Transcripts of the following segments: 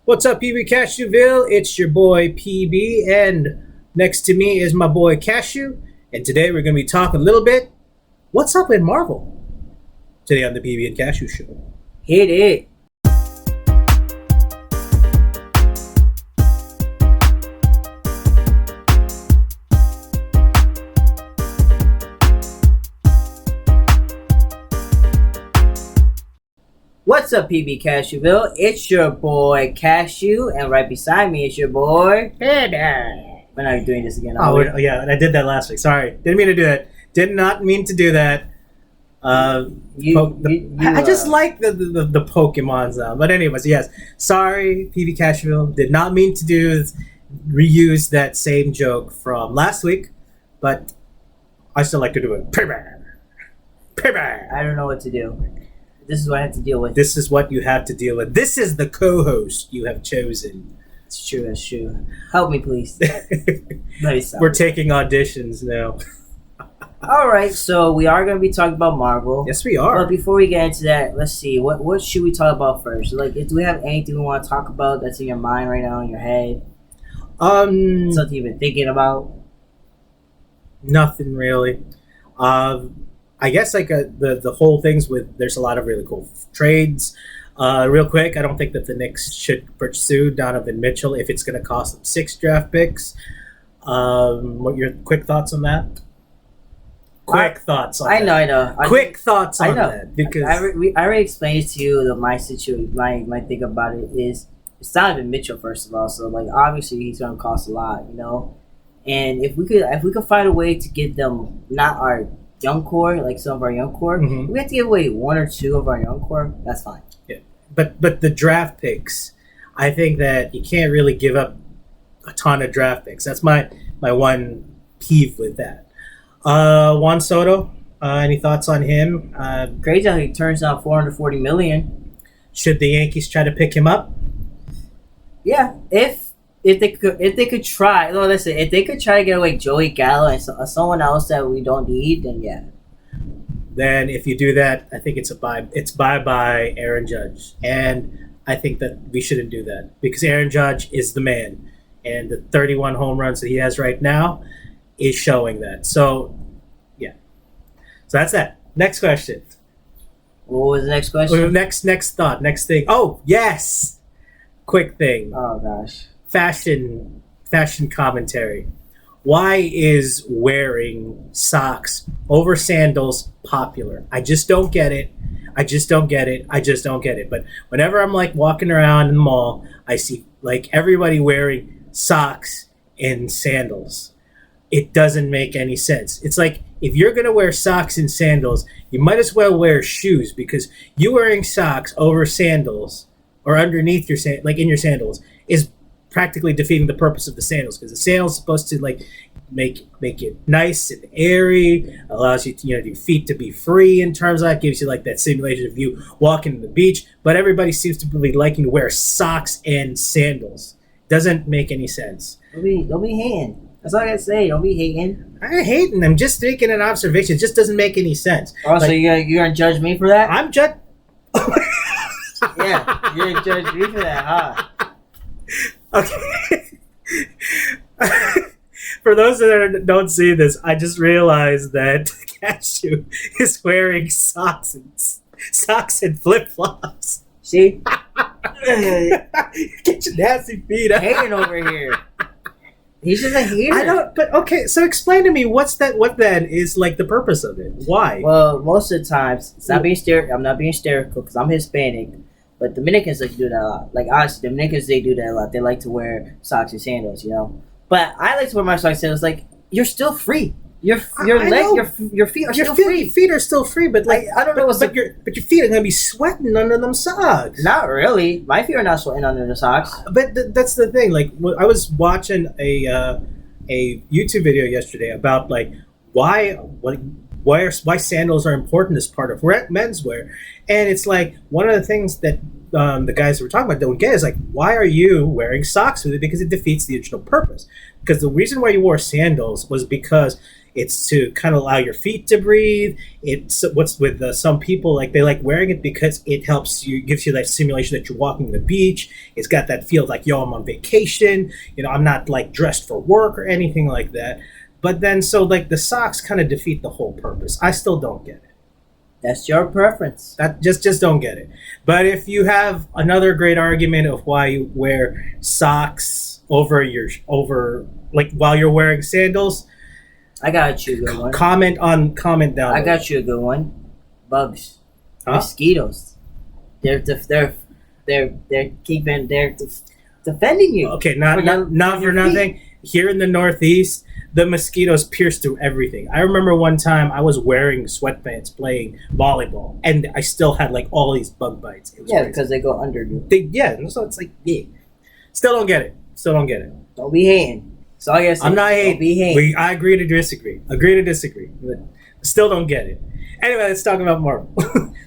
What's up, PB Cashewville? It's your boy PB, and next to me is my boy Cashew. And today we're going to be talking a little bit. What's up with Marvel? Today on the PB and Cashew Show. Hit it. What's up, PB Cashewville? It's your boy Cashew, and right beside me is your boy. We're not doing this again. Yeah, and I did that last week. Sorry, didn't mean to do that. Did not mean to do that. I just like the Pokemons now. But anyways, yes. Sorry, PB Cashville. Did not mean to reuse that same joke from last week, but I still like to do it. I don't know what to do. This is what I have to deal with. This is what you have to deal with. This is the co-host you have chosen. It's true. That's true. Help me, please. We're taking auditions now. All right, so we are going to be talking about Marvel. Yes, we are. But before we get into that, let's see. What should we talk about first? Like, do we have anything we want to talk about that's in your mind right now, in your head? Something you've been thinking about? Nothing really. I guess the whole things with there's a lot of really cool trades. Real quick, I don't think that the Knicks should pursue Donovan Mitchell if it's going to cost them 6 draft picks. What are your quick thoughts on that? Thoughts on I that. know. Quick thoughts on that, because I already explained to you that my situation. My thing about it is it's Donovan Mitchell, first of all. So like obviously he's going to cost a lot, you know. And if we could find a way to get them not our young core, like some of our young core, we have to give away 1 or 2 of our young core. That's fine. Yeah, but the draft picks, I think that you can't really give up a ton of draft picks. That's my one peeve with that. Juan Soto, any thoughts on him? Crazy how he turns down $440 million. Should the Yankees try to pick him up? Yeah, if they could try. No, listen, if they could try to get away Joey Gallo and someone else that we don't need, then yeah. Then if you do that, I think it's a bye. It's bye Aaron Judge, and I think that we shouldn't do that because Aaron Judge is the man, and the 31 home runs that he has right now is showing that. So, yeah. So that's that. Next question. What was the next question? Next thought. Next thing. Oh yes. Quick thing. Oh gosh. Fashion commentary. Why is wearing socks over sandals popular? I just don't get it. But whenever I'm like walking around in the mall, I see like everybody wearing socks and sandals. It doesn't make any sense. It's like if you're going to wear socks and sandals, you might as well wear shoes, because you wearing socks over sandals or underneath your in your sandals is practically defeating the purpose of the sandals, because the sandals is supposed to like make it nice and airy, allows you to, your feet to be free in terms of that, gives you like that simulation of you walking to the beach. But everybody seems to be liking to wear socks and sandals. Doesn't make any sense. Don't be hating. That's all I gotta say. Don't be hating. I ain't hating. I'm just making an observation. It just doesn't make any sense. Oh, so you're gonna judge me for that? I'm judge. Yeah, you're gonna judge me for that, huh? Okay. For those that don't see this, I just realized that Cashew is wearing socks and flip flops. See? Get your nasty feet out. Hating over here. He's just a hater. I don't. But okay, so explain to me what then is like the purpose of it? Why? Well, most of the times, I'm not being hysterical because I'm Hispanic, but Dominicans like to do that a lot. Like honestly, Dominicans, they do that a lot. They like to wear socks and sandals, you know. But I like to wear my socks and sandals. Like you're still free. Your feet are still free. Feet are still free, but like I don't know what's but your feet are gonna be sweating under them socks. Not really. My feet are not sweating under the socks. But that's the thing. Like I was watching a YouTube video yesterday about like why sandals are important as part of menswear, and it's like one of the things that the guys were talking about don't get is like, why are you wearing socks with it? Because it defeats the original purpose. Because the reason why you wore sandals was because It's to kind of allow your feet to breathe. It's what's with some people, like they like wearing it because it helps you, gives you that simulation that you're walking the beach. It's got that feel like, yo, I'm on vacation. I'm not like dressed for work or anything like that. But then, so like the socks kind of defeat the whole purpose. I still don't get it. That's your preference. That just don't get it. But if you have another great argument of why you wear socks over like while you're wearing sandals, I got you a good one. Comment down. I got you a good one. Bugs, Huh? mosquitoes. They're defending you. Okay, not for nothing. Here in the Northeast, the mosquitoes pierce through everything. I remember one time I was wearing sweatpants playing volleyball, and I still had like all these bug bites. It was Yeah, crazy. because they go under you. So it's like, yeah. Still don't get it. Don't be hating. So I guess I'm not Don't hating. be hating. I agree to disagree. But still don't get it. Anyway, let's talk about Marvel.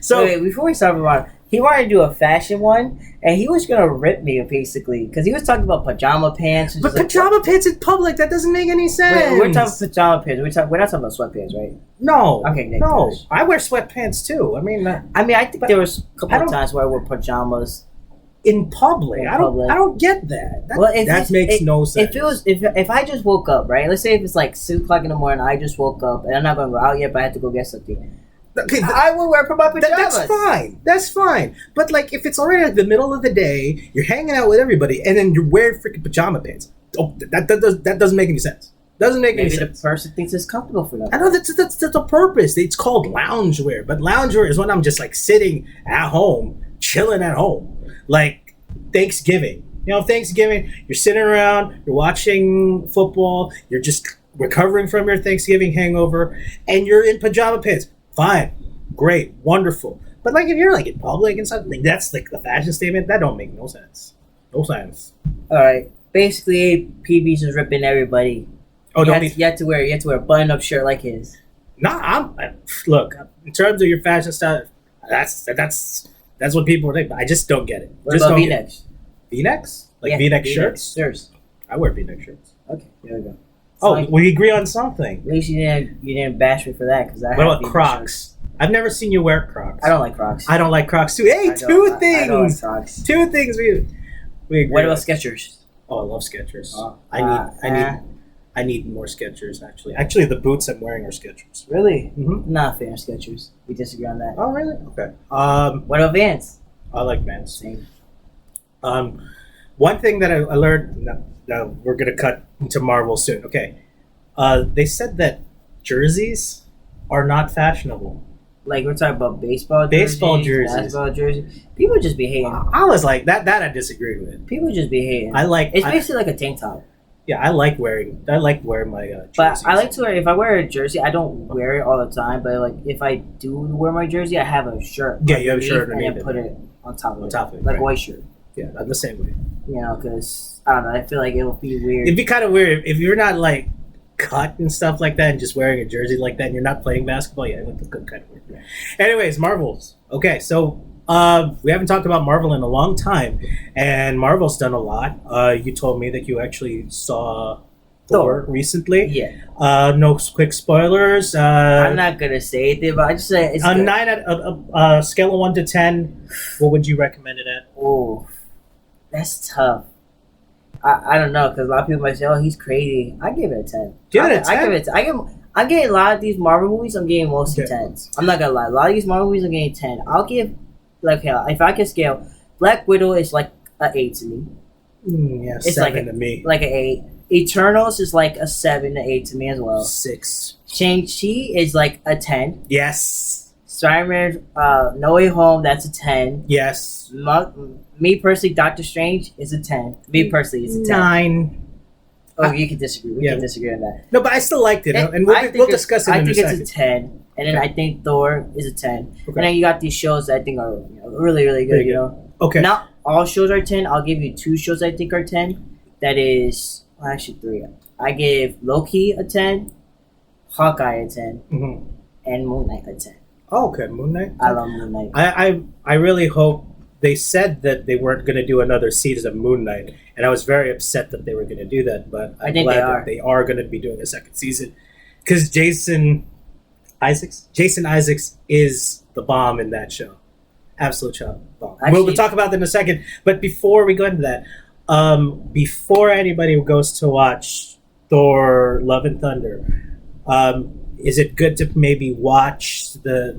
So Wait, before we start about, he wanted to do a fashion one, and he was gonna rip me basically because he was talking about pajama pants. And but just like, pajama pants in public, that doesn't make any sense. we're talking pajama pants. We're not talking about sweatpants, right? No. Okay, Nick, no. gosh. I wear sweatpants too. I mean, I think But there was a I couple of don't- times where I wore pajamas. in public, In I public. don't get that. Well, if That it's- makes no sense. If I just woke up, right? Let's say if it's like 6 o'clock in the morning, I just woke up and I'm not gonna go out yet, but I have to go get something. Okay, I will wear my pajamas. That's fine. But like, if it's already like the middle of the day, you're hanging out with everybody, and then you're wearing freaking pajama pants. Oh, that doesn't make any sense. Doesn't make any Maybe the sense. person thinks it's comfortable for them. I know that's the purpose. It's called loungewear, but loungewear is when I'm just like sitting at home, chilling at home, like Thanksgiving. Thanksgiving, you're sitting around, you're watching football, you're just recovering from your Thanksgiving hangover, and you're in pajama pants. Fine, great, wonderful. But like if you're like in public and stuff, like that's like the fashion statement. That don't make no sense. No sense. All right. Basically, PB's is ripping everybody. Oh, You have to wear a button-up shirt like his. Look, in terms of your fashion style, that's what people think. But I just don't get it. What Just about don't get it. V-necks? V-necks? Like Yeah, V-neck shirts? Shirts. I wear V-neck shirts. Okay, there we go. Oh, Fine. we agree on something. At least you didn't bash me for that because I. What have about V-neck Crocs? shirts. I've never seen you wear Crocs. I don't like Crocs. I don't like Crocs too. Hey, I two don't things. like Crocs. Two things we agree. What about on. Skechers? Oh, I love Skechers. Oh, I need more Skechers actually. Actually, the boots I'm wearing are Skechers. Really? Mm-hmm. Not a fan of Skechers. We disagree on that. Oh, really? Okay. What about Vans? I like Vans. Same. One thing that I learned. Now we're gonna cut into Marvel soon. Okay. They said that jerseys are not fashionable. Like we're talking about baseball jerseys. basketball jerseys. People just be hating. I was like that I disagree with. People just be hating. It's basically like a tank top. Yeah, I like wearing my jerseys. But I like to wear. If I wear a jersey, I don't wear it all the time. But like if I do wear my jersey, I have a shirt. Yeah, you have a shirt and then underneath put it on top of it, like right. a white shirt. Yeah, I'm the same way. Because I don't know. I feel like it will be weird. It'd be kind of weird if you're not like cut and stuff like that, and just wearing a jersey like that, and you're not playing basketball. Yeah, it would look kind of weird. Yeah. Anyways, Marvels. Okay, so we haven't talked about Marvel in a long time, and Marvel's done a lot. You told me that you actually saw Thor recently. Yeah. No quick spoilers. I'm not gonna say anything, but I just say it's a good. 9 at scale of 1 to 10. What would you recommend it at? Oh, that's tough. I don't know because a lot of people might say, "Oh, he's crazy." I give it a 10. Give it a 10? I give it. I'm getting a lot of these Marvel movies. I'm getting mostly Okay. 10s. I'm not gonna lie. A lot of these Marvel movies, I'm getting 10. I'll give if I can scale, Black Widow is like an 8 to me. Yeah, It's 7 like to me. Like an 8. Eternals is like a 7 to 8 to me as well. 6. Shang-Chi is like a 10. Yes. Spider-Man, No Way Home, that's a 10. Yes. Me personally, Doctor Strange is a 10. Me personally, it's a 10. 9. Oh, you can disagree. We Yeah. can disagree on that. No, but I still liked it, and I think we'll discuss it I in a think second. it's a 10. And then Okay. I think Thor is a 10. Okay. And then you got these shows that I think are really, really good, Very you good. know? Okay. Not all shows are 10. I'll give you 2 shows I think are 10. That is, well, actually 3. I give Loki a 10, Hawkeye a 10, Mhm. and Moon Knight a 10. Oh, okay, Moon Knight. I love Moon Knight. I really hope they said that they weren't going to do another season of Moon Knight, and I was very upset that they were going to do that. But I'm I think glad they that are. they are going to be doing a second season because Jason Isaacs is the bomb in that show. Absolute show bomb. Actually, We'll talk about that in a second. But before we go into that, before anybody goes to watch Thor: Love and Thunder, is it good to maybe watch the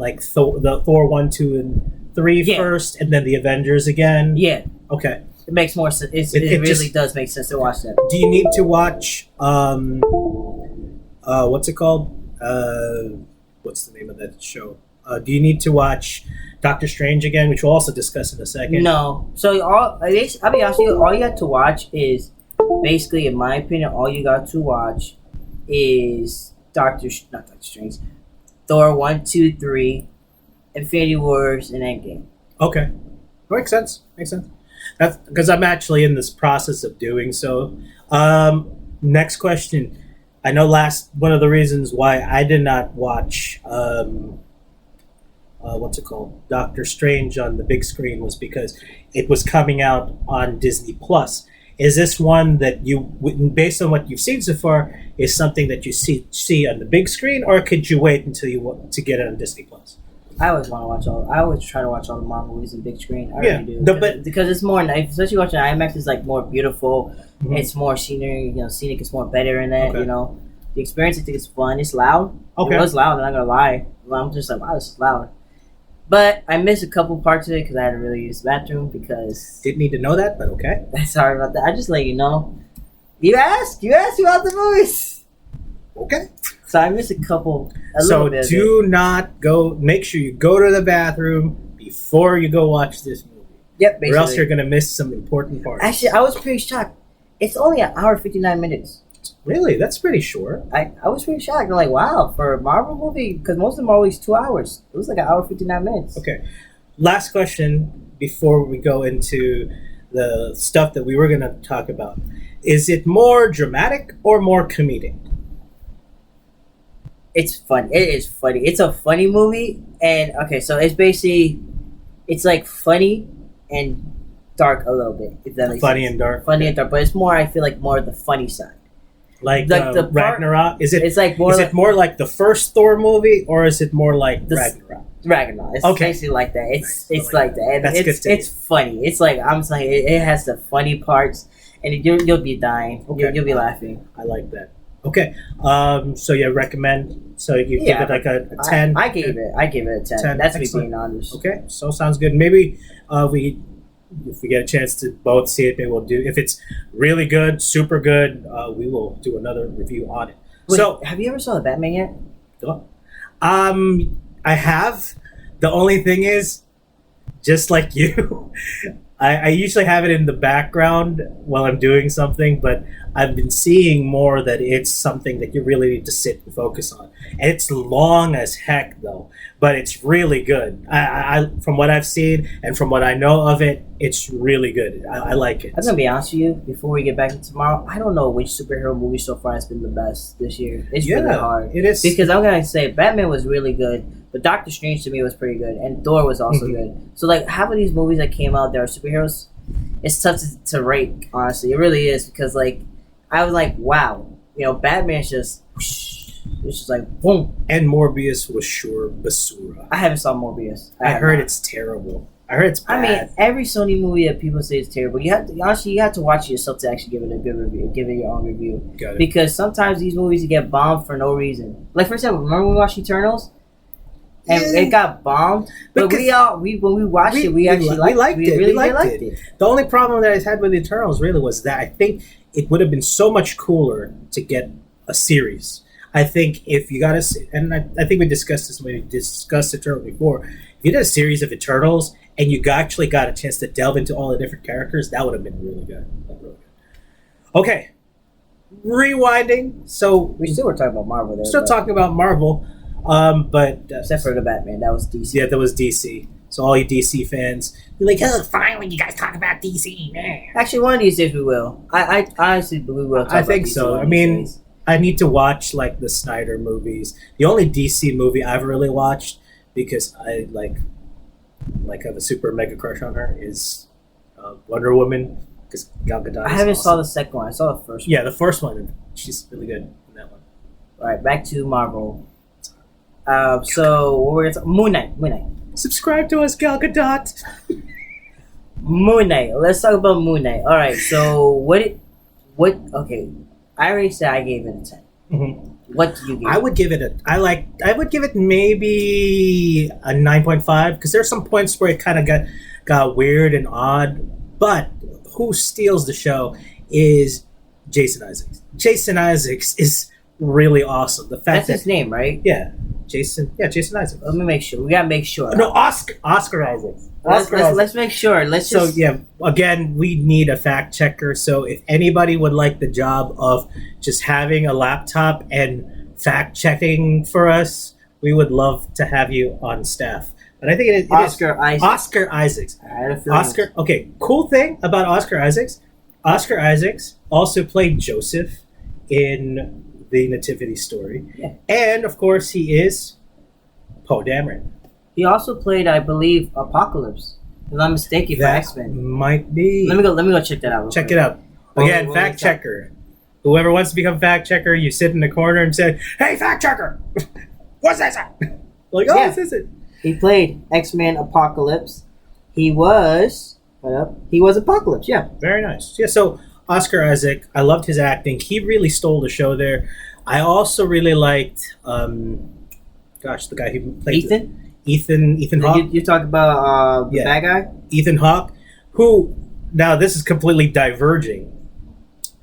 Thor 1, 2, and 3 Yeah. first, and then the Avengers again? Yeah, Okay. it makes more sense. It really just does make sense to watch that. Do you need to watch what's it called? What's the name of that show? Do you need to watch Doctor Strange again, which we'll also discuss in a second? No. So I'll be honest with you, all you have to watch is basically, in my opinion, all you got to watch is not Doctor Strange, Thor 1, 2, 3, Infinity Wars, and Endgame. Okay. Makes sense. That's because I'm actually in this process of doing so. Next question. I know one of the reasons why I did not watch what's it called, Doctor Strange on the big screen was because it was coming out on Disney Plus. Is this one that you, based on what you've seen so far, is something that you see on the big screen, or could you wait until you want to get it on Disney Plus? I always try to watch all the Marvel movies in big screen. I Yeah, really do. Because it's more nice, especially watching IMAX is like more beautiful. Mhm. It's more scenery, scenic is more better in that, Okay. The experience, I think, is fun. It's loud. Okay. It was loud, I'm not gonna lie. I'm just like, wow, this is loud. But I missed a couple parts of it because I had to really use the bathroom because Didn't need to know that, but okay. sorry about that. I just let you know. You asked about the movies. Okay. So I missed a So little bit. do not go. Make sure you go to the bathroom before you go watch this movie, Yep, basically. or else you're gonna miss some important parts. Actually, I was pretty shocked. It's only an hour 59 minutes. Really, that's pretty short. I was pretty shocked. I'm like, wow, for a Marvel movie, because most of them are always 2 hours. It was like an hour 59 minutes. Okay. Last question before we go into the stuff that we were gonna talk about: is it more dramatic or more comedic? It's fun. It is funny. It's a funny movie, and okay, so it's like funny and dark a little bit. If that makes Funny sense. and dark. Funny and dark, but it's more. I feel like more the funny side. Like the part- Ragnarok. Is it? It's like more. Is like it more like the first Thor movie, or is it more like The- Ragnarok? Ragnarok. It's Okay. basically like that. It's Nice. like that. And That's good to it's funny. It's like I'm saying it has the funny parts, and you'll be dying. Okay. You'll be laughing. I like that. Okay. So you recommend? So you Yeah, give it like a 10? I gave it a 10. 10, That's me excellent. being honest. Okay. So sounds good. Maybe if we get a chance to both see it, maybe we'll do. If it's really good, super good, we will do another review on it. Wait, So have you ever saw the Batman yet? I have. The only thing is, just like you, I usually have it in the background while I'm doing something, but I've been seeing more that it's something that you really need to sit and focus on. And it's long as heck, though, but it's really good. I from what I've seen and from what I know of it, it's really good. I like it. I'm gonna be honest with you. Before we get back to tomorrow, I don't know which superhero movie so far has been the best this year. It's really hard It is. because I'm gonna say Batman was really good, but Doctor Strange to me was pretty good, and Thor was also Mhm. good. So like half of these movies that came out that are superheroes, it's tough to rate. Honestly, it really is because like I was like, wow, Batman's just whoosh, it's just like boom. And Morbius was sure basura. I haven't saw Morbius. I have heard not. it's terrible. I heard it's bad. I mean, every Sony movie that people say is terrible, you have to watch it yourself to actually give it a good review, give it your own review. Got it. Because sometimes these movies get bombed for no reason. Like for example, remember when we watched Eternals, and Yeah. it got bombed, but Because when we watched it, we actually liked it. really We liked liked it. it. The only problem that I had with Eternals really was that I think it would have been so much cooler to get a series. I think if you got to, and I think we discussed this when we discussed Eternals before. If you did a series of Eternals and you actually got a chance to delve into all the different characters, that would have been really good. Okay, rewinding. So We still were talking about Marvel there. we're still but- talking about Marvel, but except for the Batman, that was DC. yeah, that was DC. So all you DC fans, you're like, oh, fine when you guys talk about DC, man. Actually, one of these days we will. I honestly we will. Talk I about think DC so. one I of these mean, days. I need to watch like the Snyder movies. The only DC movie I've really watched because I like have a super mega crush on her is Wonder Woman because Gal Gadot. I is haven't awesome. saw the second one. I saw the first one. Yeah, the first one. She's really good in that one. All right, back to Marvel. So what we're gonna Moon Knight. Subscribe to us, Gal Gadot. Moon Knight. Let's talk about Moon Knight. All right. So what? Okay, I already said I gave it a 10. Mm-hmm. What do you give? I would give it I would give it maybe a 9.5 because there's some points where it kind of got weird and odd. But who steals the show is Jason Isaacs. Jason Isaacs is really awesome. The fact That's that his name, right? yeah, Jason Isaacs. Let me make sure. We gotta make sure. No, Oscar Isaacs. Let's make sure. Let's just. So yeah, again, we need a fact checker. So if anybody would like the job of just having a laptop and fact checking for us, we would love to have you on staff. But I think it is Isaacs. Oscar Isaacs. I had a feeling. Oscar. Okay, cool thing about Oscar Isaacs. Oscar Isaacs also played Joseph in the Nativity Story, Yeah. and of course, he is Poe Dameron. He also played, I believe, Apocalypse. If I'm not mistaken, for That X-Men. might be. Let me go check that out. real Check quick. it out. Again, fact checker. Whoever wants to become fact checker, you sit in the corner and say, "Hey, fact checker, what's this?" Like, oh, Yeah. this is it. He played X-Men Apocalypse. He was Apocalypse. Yeah. Very nice. Yeah. So Oscar Isaac, I loved his acting. He really stole the show there. I also really liked, the guy who played Ethan Hawke. You talk about the Yeah. bad guy. Ethan Hawke, who now this is completely diverging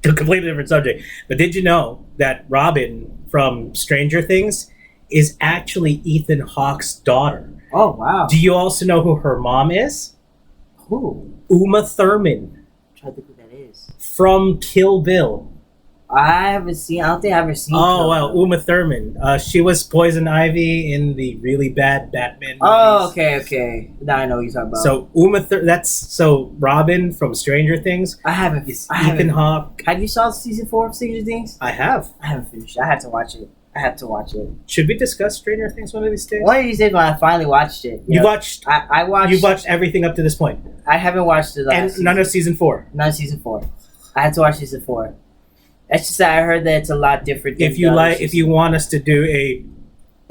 to a completely different subject. But did you know that Robin from Stranger Things is actually Ethan Hawke's daughter? Oh wow. Do you also know who her mom is? Who? Uma Thurman I'm trying to think who that is. from Kill Bill. I haven't seen. I don't think I've ever seen. Oh wow, Uma Thurman. She was Poison Ivy in the really bad Batman movies. Oh okay. Now I know what you're talking about. So that's Robin from Stranger Things I haven't. is I Ethan haven't. Hawke. Have you saw season 4 of Stranger Things? I have. I haven't finished. I have to watch it. Should we discuss Stranger Things one of these days? One of these days when I finally watched it. You watched. I watched. You've watched everything up to this point, I haven't watched the last. and season. none of season 4. None of season 4. I had to watch season 4. It's just that I heard that it's a lot different. Than If you the other if you want us to do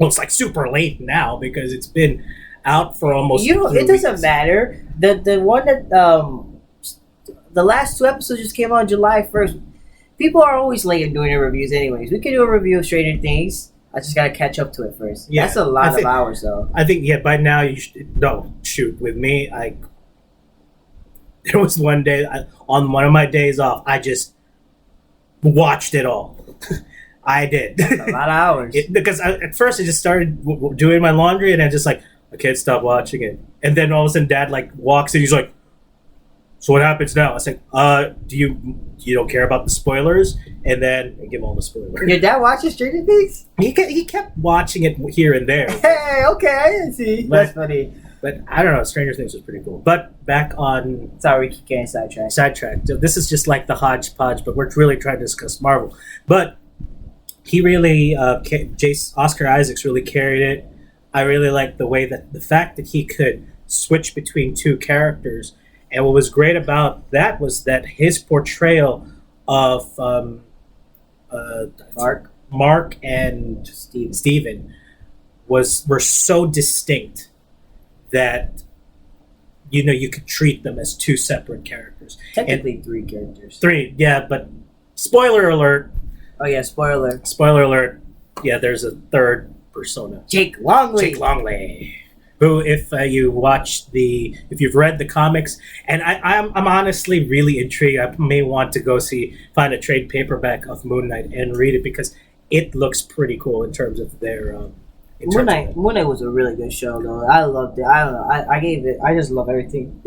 it's like super late now because it's been out for almost. it doesn't matter. The one that the last 2 episodes just came out on July 1st. People are always late in doing their reviews, anyways. We can do a review of Stranger Things. I just gotta catch up to it first. Yeah, That's a lot of hours, though. I think by now you should. No, shoot, with me, there was one day on one of my days off, I just watched it all. I did. That's a lot of hours. Because at first I just started doing my laundry and I just I can't stop watching it. And then all of a sudden Dad walks in, he's like, "So what happens now?" I was like, do you don't care about the spoilers?" And then I give all the spoilers. Your dad watches Stranger Things? He kept watching it here and there. Hey, okay, I didn't see. That's funny. But I don't know, Stranger Things was pretty cool. But back on Sorry, we keep getting sidetracked. So this is just like the hodgepodge, but we're really trying to discuss Marvel. But he really, Oscar Isaacs really carried it. I really liked the way the fact that he could switch between 2 characters. And what was great about that was that his portrayal of Mark and Steven were so distinct that you could treat them as 2 separate characters. Technically 3 characters. 3, yeah, but spoiler alert. Oh yeah, spoiler. Spoiler alert. Yeah, there's a 3rd persona. Jake Longley. Who, if you've read the comics, and I'm honestly really intrigued. I may want to find a trade paperback of Moon Knight and read it because it looks pretty cool in terms of their. Moon Knight was a really good show though. I loved it. I don't know. I gave it. I just love everything.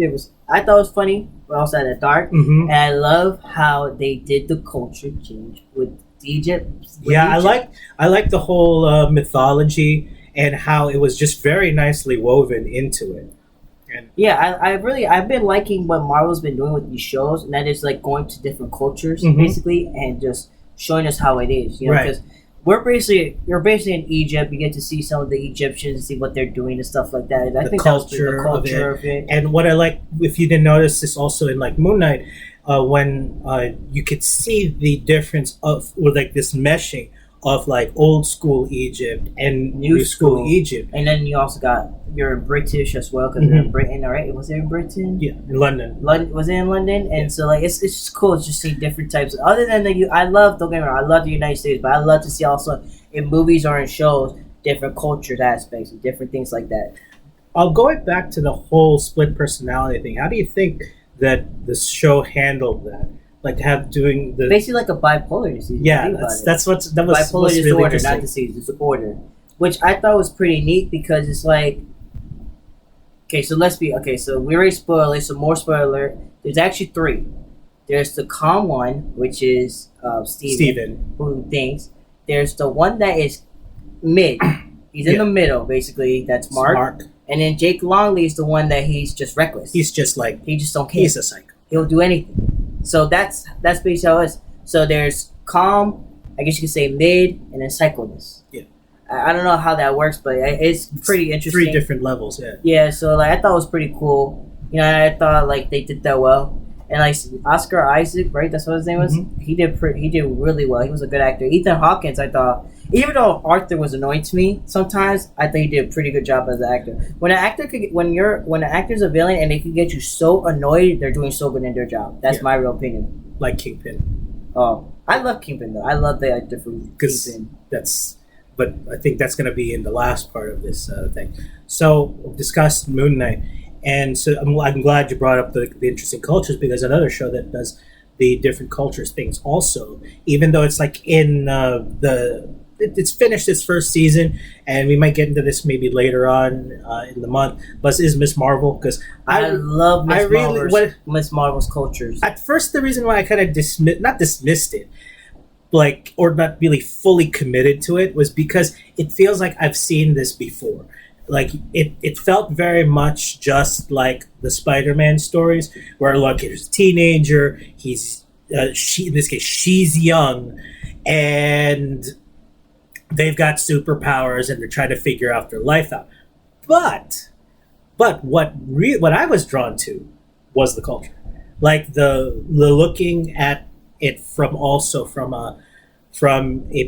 I thought it was funny, but also at the dark. Mm-hmm. And I love how they did the culture change with Egypt. I like the whole mythology. And how it was just very nicely woven into it. And yeah, I've been liking what Marvel's been doing with these shows, and that is going to different cultures Mm-hmm. basically, and just showing us how it is. Right. Because we're basically in Egypt. You get to see some of the Egyptians, see what they're doing and stuff like that. And I think that's the culture of it. And what I like, if you didn't notice, this also in Moon Knight, when you could see the difference of this meshing of like old school Egypt and New new school school. Egypt. And then you also got you're British as well because they're in Britain, all right? Was it in Britain? Yeah, in London. London was it in London? And Yeah. so like it's just cool to see different types. Other than I love don't get me wrong, I love the United States, but I love to see also in movies or in shows different cultures aspects and different things like that. I'll go back to the whole split personality thing. How do you think that the show handled that? Like have doing the Basically like a bipolar disease. yeah, that was Bipolar what's disorder, really not interesting. disease, disorder. Which I thought was pretty neat because it's like okay, so so we already spoiled it, so more spoiler. There's actually three. There's the calm one, which is Steven, who thinks. There's the one that is mid. He's in Yeah. the middle, basically. That's Mark. And then Jake Longley is the one that he's just reckless. He's just like He just don't care. he's a psycho. He'll do anything. So that's basically how it is. So there's calm, I guess you could say mid, and then psychoness. Yeah. I don't know how that works, but it's pretty interesting. Three different levels, yeah. Yeah, so like I thought it was pretty cool. You know, I thought like they did that well. And like Oscar Isaac, right? That's what his name was. Mhm. He did really well. He was a good actor. Ethan Hawkins, I thought, even though Arthur was annoying to me sometimes, I think he did a pretty good job as an actor. When an actor when an actor's a villain and they can get you so annoyed, they're doing so good in their job. That's Yeah. my real opinion. Like Kingpin. Oh, I love Kingpin though. I love the actor from Because Kingpin. but I think that's going to be in the last part of this thing. So we've discussed Moon Knight, and so I'm glad you brought up the interesting cultures, because another show that does the different cultures things also, even though it's like in it's finished its first season, and we might get into this maybe later on in the month, but is Miss Marvel, because I love Miss Marvel's cultures. at first the reason why I kind of dismissed it, like, or not really fully committed to it, was because it feels like I've seen this before. Like it felt very much just like the Spider-Man stories, where look, here's a teenager, he's she in this case she's young, and they've got superpowers and they're trying to figure out their life out. But what I was drawn to was the culture, like the looking at it from a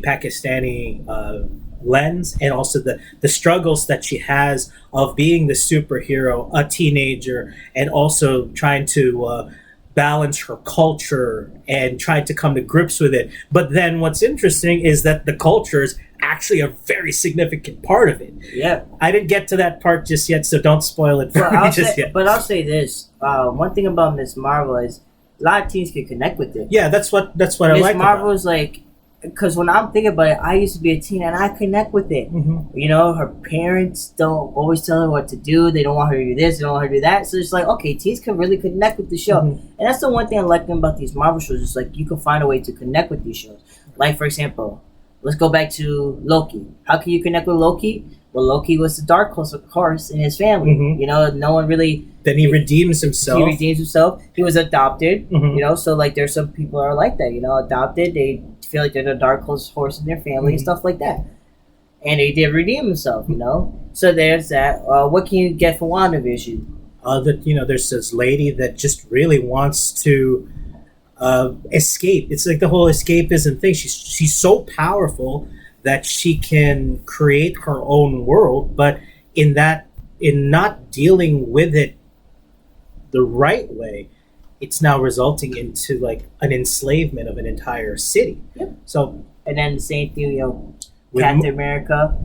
Pakistani lens, and also the struggles that she has of being the superhero, a teenager, and also trying to balance her culture and try to come to grips with it. But then what's interesting is that the culture is actually a very significant part of it. Yeah. I didn't get to that part just yet, so don't spoil it for me just yet. But I'll say this: one thing about Miss Marvel is a lot of teens can connect with it. Yeah, that's what I like. Miss Marvel is like, because when I'm thinking about it, I used to be a teen and I connect with it. Mm-hmm. You know, her parents don't always tell her what to do. They don't want her to do this. They don't want her to do that. So it's like, okay, teens can really connect with the show. Mm-hmm. And that's the one thing I like about these Marvel shows. It's like you can find a way to connect with these shows. Like, for example, let's go back to Loki. How can you connect with Loki? Well, Loki was the dark horse in his family. Mhm. You know, no one really... Then he redeems himself. He redeems himself. He was adopted. Mhm. You know, so like there's some people are like that. You know, adopted. They feel like they're the dark horse in their family and Mhm. stuff like that. And he did redeem himself. You know, so there's that. What can you get from WandaVision? That there's this lady that just really wants to escape. It's like the whole escapism thing. She's so powerful that she can create her own world, but in not dealing with it the right way, it's now resulting into like an enslavement of an entire city. Yep. So, And then the same thing, you know, with Captain America.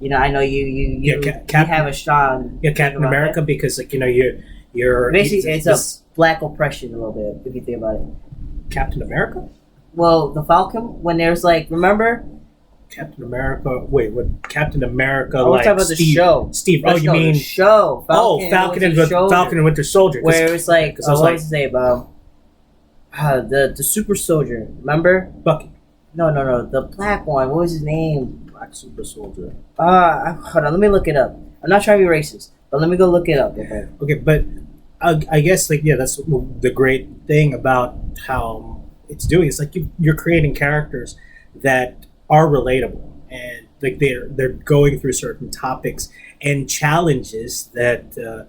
You know, I know you have a strong... Captain America, that. because like you're Basically, it's a black oppression a little bit, if you think about it. Captain America? Well, the Falcon, when there's like, remember? Captain America. Wait, what? Captain America? I was talking about the show. Steve. Oh, you mean the show? Falcon and Winter Soldier. Where it's like, I was what was his name? The super soldier. Remember? Bucky. No, the black one. What was his name? Black Super Soldier. Hold on. Let me look it up. I'm not trying to be racist, but let me go look it up. Okay, but I guess like that's the great thing about how it's doing. It's like you're creating characters that are relatable, and like they're going through certain topics and challenges that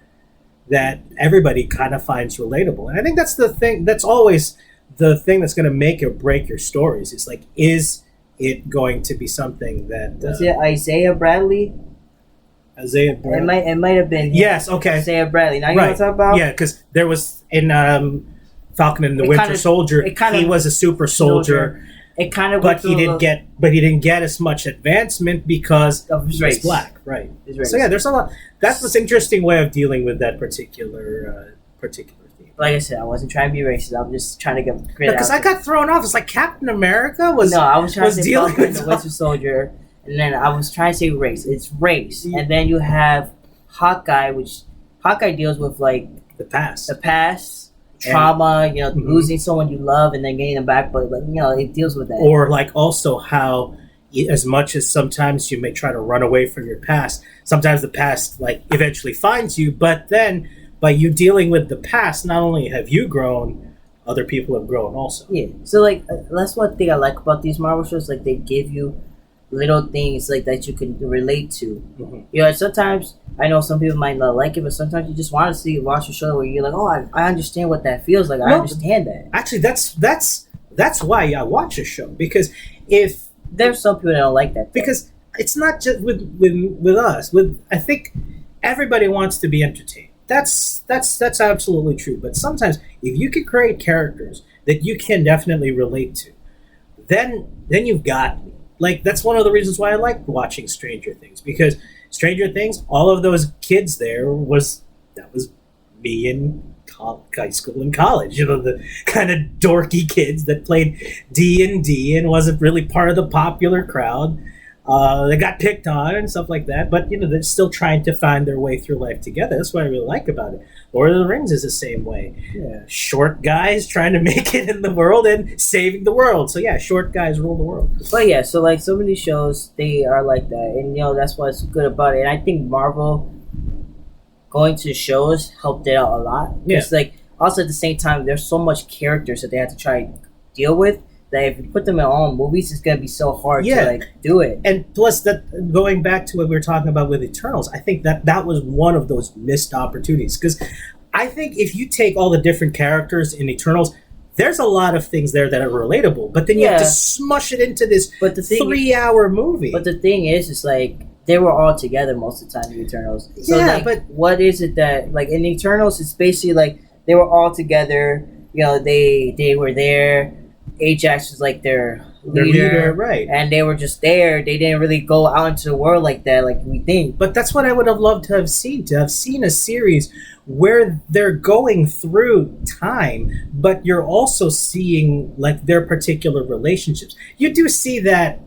everybody kind of finds relatable. And I think that's the thing. That's always the thing that's going to make or break your stories. It's like, is it going to be something that Was it Isaiah Bradley? Isaiah It Bradley. might have been him. Yes, okay. Isaiah Bradley. Now you know Right. what I'm talking about? Yeah, because there was in Falcon and the It Winter kinda- Soldier, it kinda- he was a super soldier, It kind of but he didn't get as much advancement because of his he race. was black, right? His race. So yeah, there's a lot. That's what's interesting way of dealing with that particular theme. Like I said, I wasn't trying to be racist. I'm just trying to get grit Because out I got thrown off. It's like Captain America was. No, I was trying was to say dealing Falcon and with the Winter Soldier, and then I was trying to say race. It's race, and then you have Hawkeye, which Hawkeye deals with like the past. the past, trauma, Mhm. losing someone you love and then getting them back, but like it deals with that. Or like also how, as much as sometimes you may try to run away from your past, sometimes the past like eventually finds you. But then by you dealing with the past, not only have you grown, other people have grown also. Yeah, so like that's one thing I like about these Marvel shows. Like they give you little things like that you can relate to. Mhm. Sometimes I know some people might not like it, but sometimes you just want to watch a show where you're like, oh, I understand what that feels like. I No. understand that. Actually, that's why I watch a show, because if There's some people that don't like that. Though. because it's not just with us. I think everybody wants to be entertained. That's absolutely true. But sometimes if you can create characters that you can definitely relate to, then you've got me. Like that's one of the reasons why I like watching Stranger Things, because Stranger Things, all of those kids there was me in high school and college. The kind of dorky kids that played D&D and wasn't really part of the popular crowd. They got picked on and stuff like that, but they're still trying to find their way through life together. That's what I really like about it. Lord of the Rings is the same way. Yeah. Short guys trying to make it in the world and saving the world. So yeah, short guys rule the world. But yeah, so like so many shows, they are like that, and that's what's good about it. And I think Marvel going to shows helped it out a lot. Yeah. It's like also at the same time, there's so much characters that they have to try to deal with. That if you put them in all movies, it's gonna be so hard to like do it. And plus, that going back to what we were talking about with Eternals, I think that was one of those missed opportunities. Because I think if you take all the different characters in Eternals, there's a lot of things there that are relatable. But then you have to smush it into this 3-hour movie. But the thing is, it's like they were all together most of the time in Eternals. So but what is it that like in Eternals? It's basically like they were all together. They were there. Ajax was like their leader, right? And they were just there. They didn't really go out into the world like that, like we think. But that's what I would have loved to have seen a series where they're going through time, but you're also seeing like their particular relationships. You do see that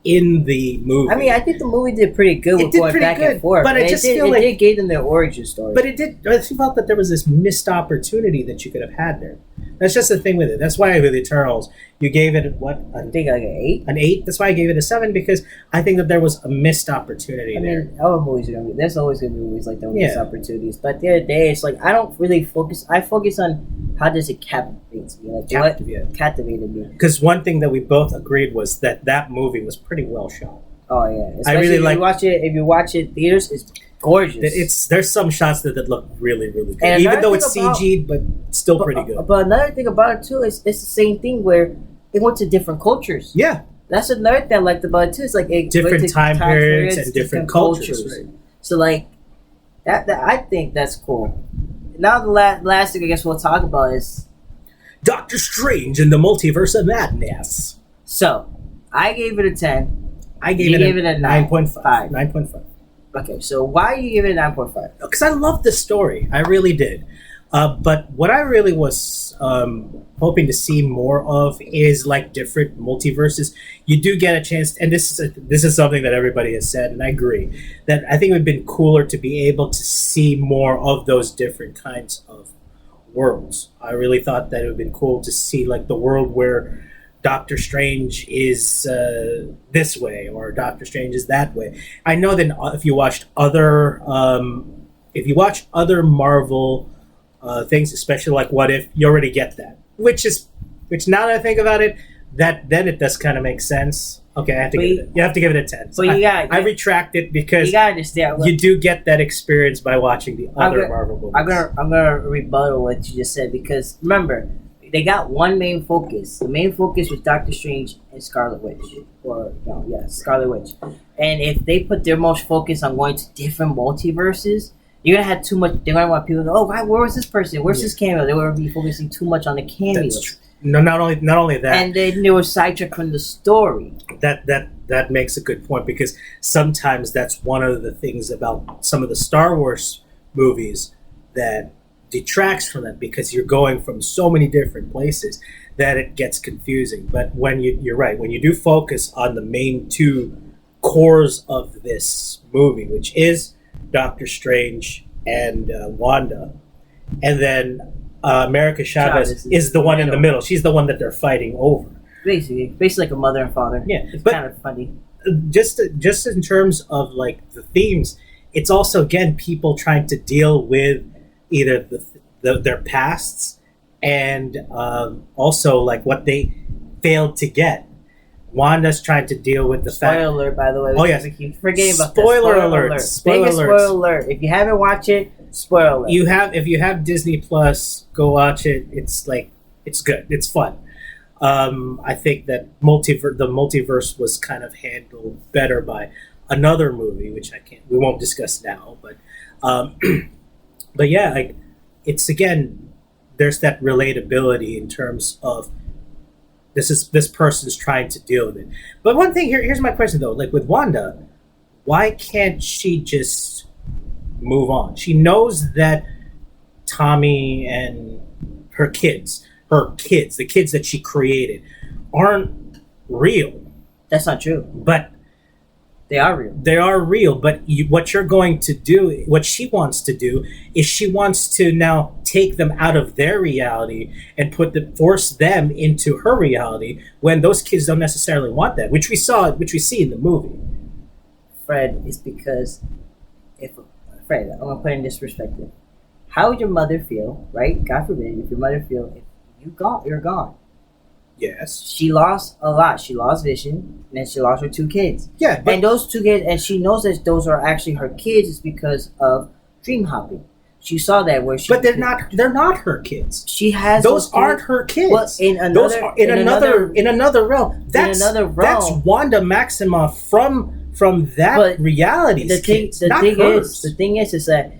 in the movie. I mean, I think the movie did pretty good with going back and forth. But it did give them their origin story. But I felt that there was this missed opportunity that you could have had there. That's just the thing with it. That's why with Eternals, you gave it I think like an 8. An 8. That's why I gave it a 7, because I think that there was a missed opportunity there. Mean, our movies are gonna be. There's always gonna be movies like that with missed opportunities. But at the end of the day, it's like I don't really focus. I focus on how does it captivate me, like what captivated me. Because one thing that we both agreed was that movie was pretty well shot. Oh yeah, I really like. If you watch it in theaters, it's gorgeous. There's some shots that look really, really good, even though it's CG'd, but still pretty good. But another thing about it too is it's the same thing where it went to different cultures. Yeah, that's another thing I liked about it too. It's like different time periods and different cultures. Right. So like that I think that's cool. Now the last thing I guess we'll talk about is Doctor Strange and the Multiverse of Madness. So I gave it a 10. I gave it a 9.5. 9.5. Okay, so why you give it a 9.5? Because I love the story. I really did. But what I really was hoping to see more of is like different multiverses. You do get a chance, and this is something that everybody has said, and I agree, that I think it would have been cooler to be able to see more of those different kinds of worlds. I really thought that it would have been cool to see like the world where Doctor Strange is this way or Doctor Strange is that way. I know that if you watch other Marvel things, especially like What If, you already get that. Which now that I think about it, then it does kind of make sense. Okay, you have to give it a 10. So I retract it because you gotta understand. You do get that experience by watching the other Marvel movies. I'm gonna rebuttal what you just said because remember, they got one main focus. The main focus was Doctor Strange and Scarlet Witch, Scarlet Witch. And if they put their most focus on going to different multiverses, you're gonna have too much. They're gonna want people to go, oh, why? Where was this person? Where's this cameo? They were be focusing too much on the cameos. No, not only that, and then they were sidetracked from the story. That makes a good point, because sometimes that's one of the things about some of the Star Wars movies that detracts from that, because you're going from so many different places that it gets confusing. But when you're right, when you do focus on the main two cores of this movie, which is Doctor Strange and Wanda, and then America Chavez is the one in the middle. She's the one that they're fighting over. Basically like a mother and father. Yeah, it's but kind of funny. Just in terms of like the themes, it's also again people trying to deal with either their pasts and also like what they failed to get. Wanda's trying to deal with the Spoiler alert, by the way. Oh yes, we keep forgetting about spoiler that. Alert. Spoiler alert. If you haven't watched it, spoiler alert. If you have Disney Plus, go watch it. It's good. It's fun. I think that the multiverse was kind of handled better by another movie, which we won't discuss now, but but yeah, like it's again, there's that relatability in terms of this person's trying to deal with it. But one thing here's my question though, like with Wanda, why can't she just move on? She knows that Tommy and her kids, the kids that she created, aren't real. That's not true. But they are real. They are real, but what you're going to do, what she wants to do, is she wants to now take them out of their reality and force them into her reality, when those kids don't necessarily want that, which we see in the movie. Fred, it's because Fred, I'm gonna put it in this perspective. How would your mother feel, right? God forbid, if your mother feel if you're gone. Yes. She lost a lot. She lost Vision, and then she lost her two kids. Yeah. And those two kids, and she knows that those are actually her kids, is because of dream hopping. She saw that where she. But they're not her kids. She has those aren't her kids. Well, in another realm. That's Wanda Maximoff from that reality. The thing is that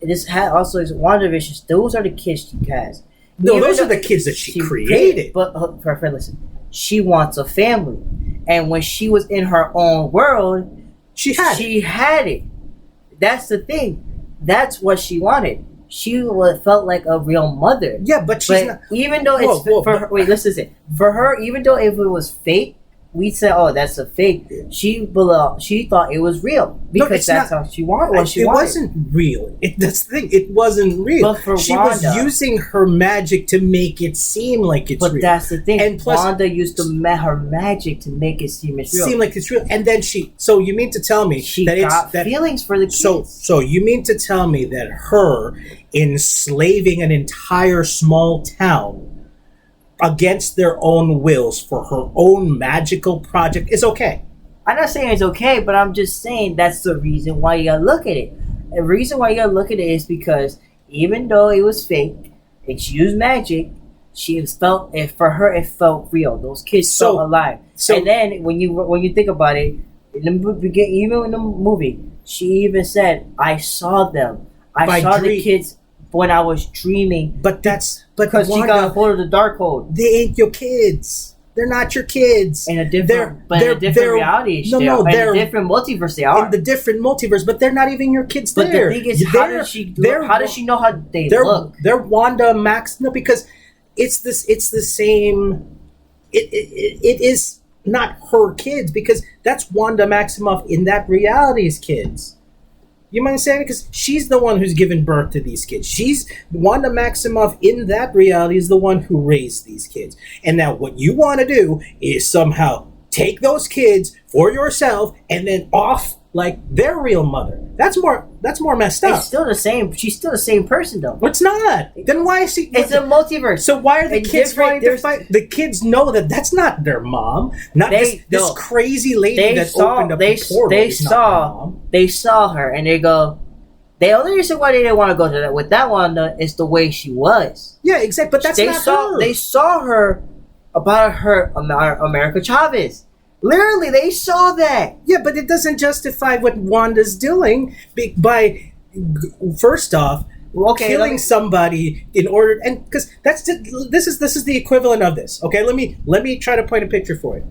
this also is WandaVision. Those are the kids she has. No, those are the kids that she created. But friend, listen. She wants a family, and when she was in her own world, she had it. That's the thing. That's what she wanted. She felt like a real mother. Yeah, but she's not. Even though for her, wait, listen. For her, even though if it was fake, we said, "Oh, that's a fake." She thought it was real because that's how she wanted. It wasn't real. That's the thing. It wasn't real. But she Wanda, was using her magic to make it seem like it's real. But that's the thing. And plus, Wanda used her magic to make it seem like it's real. And then So you mean to tell me she got feelings for the kids? So you mean to tell me that her enslaving an entire small town against their own wills for her own magical project is okay? I'm not saying it's okay, but I'm just saying that's the reason why you gotta look at it. The reason why you gotta look at it is because even though it was fake, it's used magic. For her it felt real. Those kids felt alive. And then when you think about it, even in the movie, she even said, "I saw them. I saw the kids." When I was dreaming, because she got a hold of the Darkhold. They ain't your kids. They're not your kids. In a different reality. In a different multiverse, they are. In the different multiverse, but they're not even your kids. But the thing is, how does she know how they look? They're Wanda Max. No, because it's the same. It is not her kids, because that's Wanda Maximoff in that reality's kids. You mind saying it? Because she's the one who's given birth to these kids. Wanda Maximoff in that reality is the one who raised these kids. And now what you want to do is somehow take those kids for yourself and then off like their real mother. That's more messed up. It's still the same. She's still the same person though. It's not. Then why is she? It's a multiverse. So why are the kids trying to fight? The kids know that that's not their mom. Not this crazy lady that opened up the portal. They saw her and they The only reason why they didn't want to go to that with that Wanda is the way she was. Yeah, exactly. But that's not her. They saw her about her America Chavez. Literally, they saw that. Yeah, but it doesn't justify what Wanda's doing by first off killing somebody in order, and because this is the equivalent of this. Okay, let me try to paint a picture for you.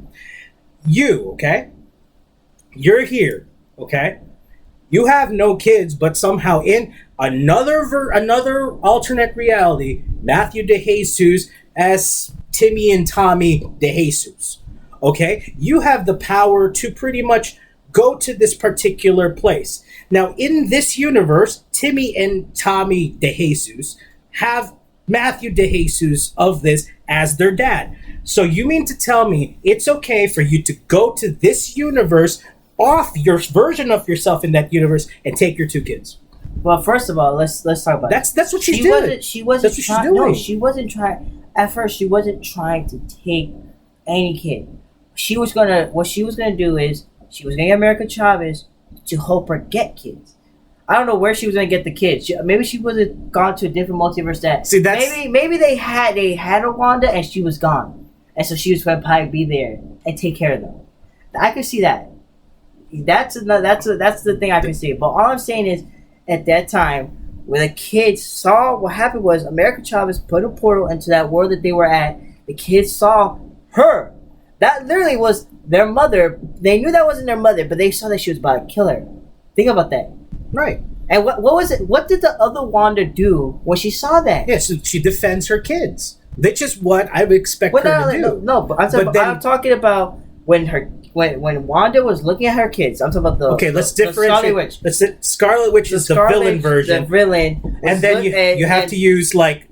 You're here. Okay. You have no kids, but somehow in another alternate reality, Matthew DeJesus as Timmy and Tommy DeJesus. Okay? You have the power to pretty much go to this particular place. Now, in this universe, Timmy and Tommy DeJesus have Matthew DeJesus of this as their dad. So you mean to tell me it's okay for you to go to this universe, off your version of yourself in that universe, and take your 2 kids? Well, first of all, let's talk about that's what she's doing. She wasn't trying. No, she wasn't trying. At first, she wasn't trying to take any kid. What she was gonna do is she was gonna get America Chavez to help her get kids. I don't know where she was gonna get the kids. Maybe she wasn't gone to a different multiverse. Maybe they had a Wanda and she was gone, and so she was gonna probably be there and take care of them. I could see that. That's the thing I can see. But all I'm saying is, at that time, when the kids saw what happened was America Chavez put a portal into that world that they were at. The kids saw her. That literally was their mother. They knew that wasn't their mother, but they saw that she was about to kill her. Think about that. Right. And what was it? What did the other Wanda do when she saw that? Yeah, so she defends her kids. That's just what I would expect her to do. No, but I'm talking about when Wanda was looking at her kids. I'm talking about the let's differentiate. Scarlet Witch is the villain version. The villain, and then you have to use like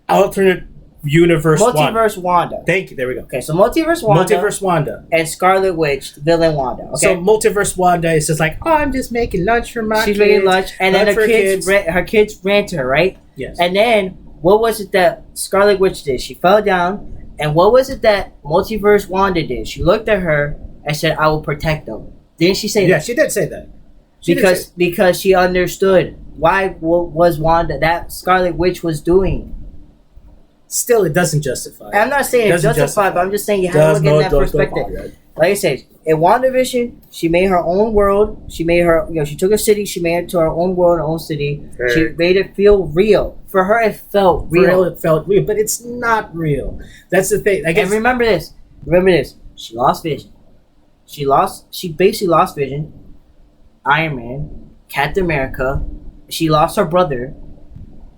alternate universe Multiverse Wanda. Thank you. There we go. Okay, so Multiverse Wanda. And Scarlet Witch, villain Wanda. Okay? So Multiverse Wanda is just like, oh, I'm just making lunch for my kids. She's making lunch, and then her kids ran to her, right? Yes. And then what was it that Scarlet Witch did? She fell down, and what was it that Multiverse Wanda did? She looked at her and said, I will protect them. Didn't she say that? Yeah, she did say that. Because she understood what was Wanda, that Scarlet Witch was doing. Still, it doesn't justify. I'm not saying it justifies, but I'm just saying you have to look at that perspective. Like I said, in WandaVision, she made her own world. She made she took a city, she made it to her own world, her own city. Sure. She made it feel real. For her, it felt real. It felt real, but it's not real. That's the thing. I guess. And remember this. She lost Vision. She basically lost Vision. Iron Man, Captain America. She lost her brother.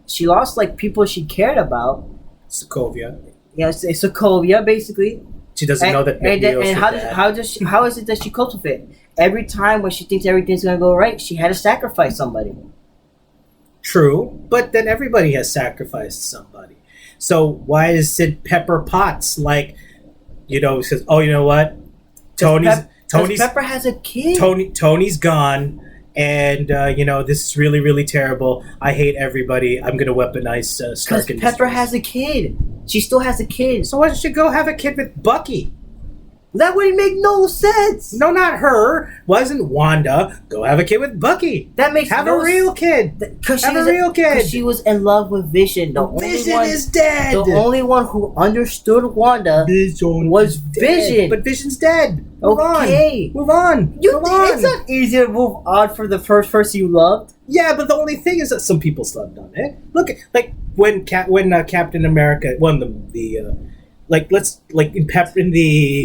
She lost like people she cared about. Sokovia. Yes, Sokovia, basically. She doesn't know that. And how is it that she copes with it? Every time when she thinks everything's gonna go right, she had to sacrifice somebody. True, but then everybody has sacrificed somebody. So why is it Pepper Potts like? Says, oh, you know what? Tony's Pepper has a kid. Tony's gone. And, this is really, really terrible. I hate everybody. I'm going to weaponize Stark Industries. Pepper has a kid. She still has a kid. So why don't you go have a kid with Bucky? That would make no sense. No, not her. Wasn't Wanda. Go have a kid with Bucky. That makes have a real kid. Have a real kid. Because she was in love with Vision. Vision is dead. The only one who understood Wanda was Vision. But Vision's dead. Move on. It's not easy to move on for the first person you loved. Yeah, but the only thing is that some people slept on it. Look, like when Captain America won in the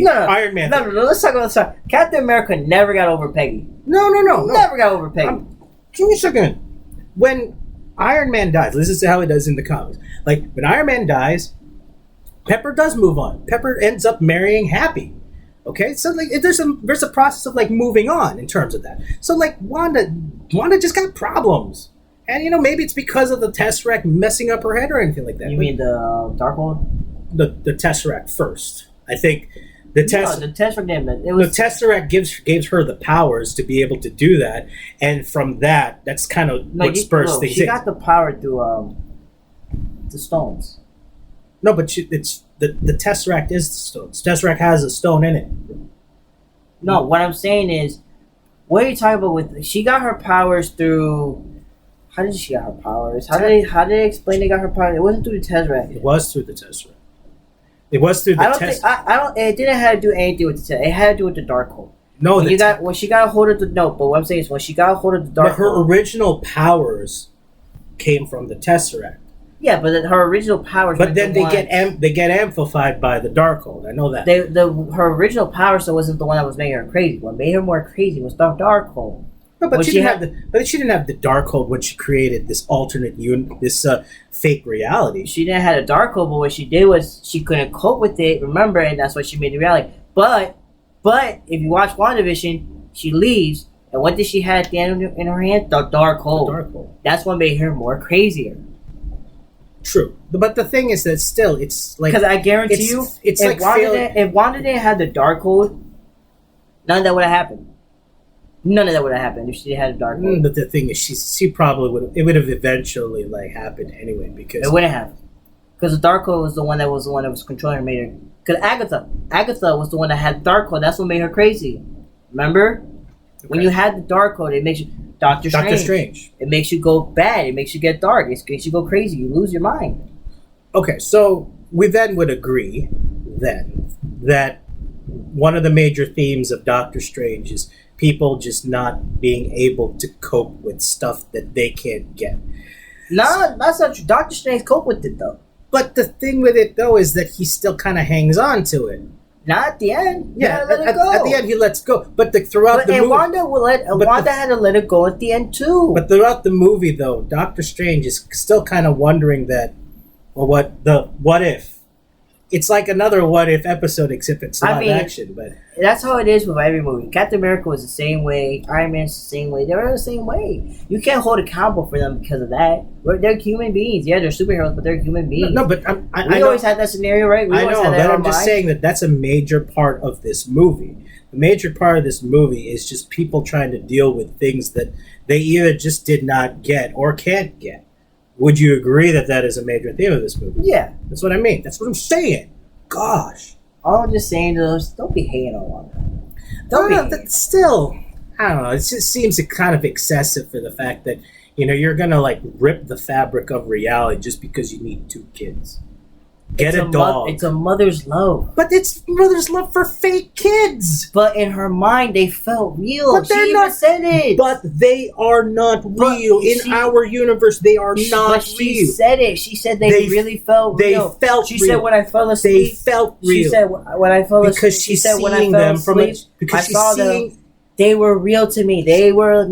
Iron Man. No, let's talk about this. Captain America never got over Peggy. No. Never got over Peggy. Give me a second. When Iron Man dies, this is how it does in the comics. Like, when Iron Man dies, Pepper does move on. Pepper ends up marrying Happy. Okay? So, like, there's a process of, like, moving on in terms of that. So, like, Wanda just got problems. And, maybe it's because of the Tesseract messing up her head or anything like that. You mean the Darkhold? The Tesseract first. I think the Tesseract gives her the powers to be able to do that, and from that's kind of what spurs things. She got the power through the stones. No, but it's the Tesseract is the stones. Tesseract has a stone in it. No, what I'm saying is, what are you talking about? She got her powers through How did she get her powers? How did they explain they got her powers? It wasn't through the Tesseract. It was through the Tesseract. It was through the Tesseract. I don't. It didn't have to do anything with the Tesseract. It had to do with the Darkhold. No, when she got a hold of the but what I'm saying is when she got a hold of the Darkhold, her original powers came from the Tesseract. Yeah, but her original powers. But then they get amplified by the Darkhold. I know that. Her original powers wasn't the one that was making her crazy. What made her more crazy was the Darkhold. No, but she didn't have the Darkhold when she created this alternate fake reality. She didn't have a Darkhold, but what she did was she couldn't cope with it. Remember, and that's why she made the reality. But if you watch WandaVision, she leaves, and what did she have at the end in her hand? The Darkhold. The Darkhold. That's what made her more crazier. True, but the thing is that still, it's like, because I guarantee if Wanda didn't have the Darkhold, none of that would have happened. None of that would have happened if she had a Darkhold. But the thing is, she probably would. It would have eventually happened anyway because it wouldn't have. Because the Darkhold was the one that was controlling her, made her. Because Agatha was the one that had Darkhold. That's what made her crazy. Remember, when you had the Darkhold, it makes you Doctor Strange. It makes you go bad. It makes you get dark. It makes you go crazy. You lose your mind. Okay, so we then would agree then that one of the major themes of Doctor Strange is people just not being able to cope with stuff that they can't get. No, that's not true. Doctor Strange cope with it though. But the thing with it though is that he still kind of hangs on to it. Not at the end. Yeah, at the end he lets go. But throughout the movie, Wanda had to let it go at the end too. But throughout the movie, though, Doctor Strange is still kind of wondering that, well, what if? It's like another what if episode, except it's live action. But that's how it is with every movie. Captain America was the same way. Iron Man's the same way. They're the same way. You can't hold accountable for them because of that. They're human beings. Yeah, they're superheroes, but they're human beings. No, but we always had that scenario, right? I know, but I'm just saying that's a major part of this movie. The major part of this movie is just people trying to deal with things that they either just did not get or can't get. Would you agree that is a major theme of this movie? Yeah. That's what I mean. That's what I'm saying. Gosh. All I'm just saying is, don't be hating on them. But still, I don't know. It just seems kind of excessive for the fact that, you're going to, rip the fabric of reality just because you need 2 kids. Get a dog. It's a mother's love. But it's mother's love for fake kids. But in her mind, they felt real. But she even said it. But they are not real. In our universe, they are not real. She said it. She said they really felt real. They felt real. She said when I fell asleep. They felt real. She said when I fell asleep. Because she's seeing them from a... Because she's seeing... They were real to me. They were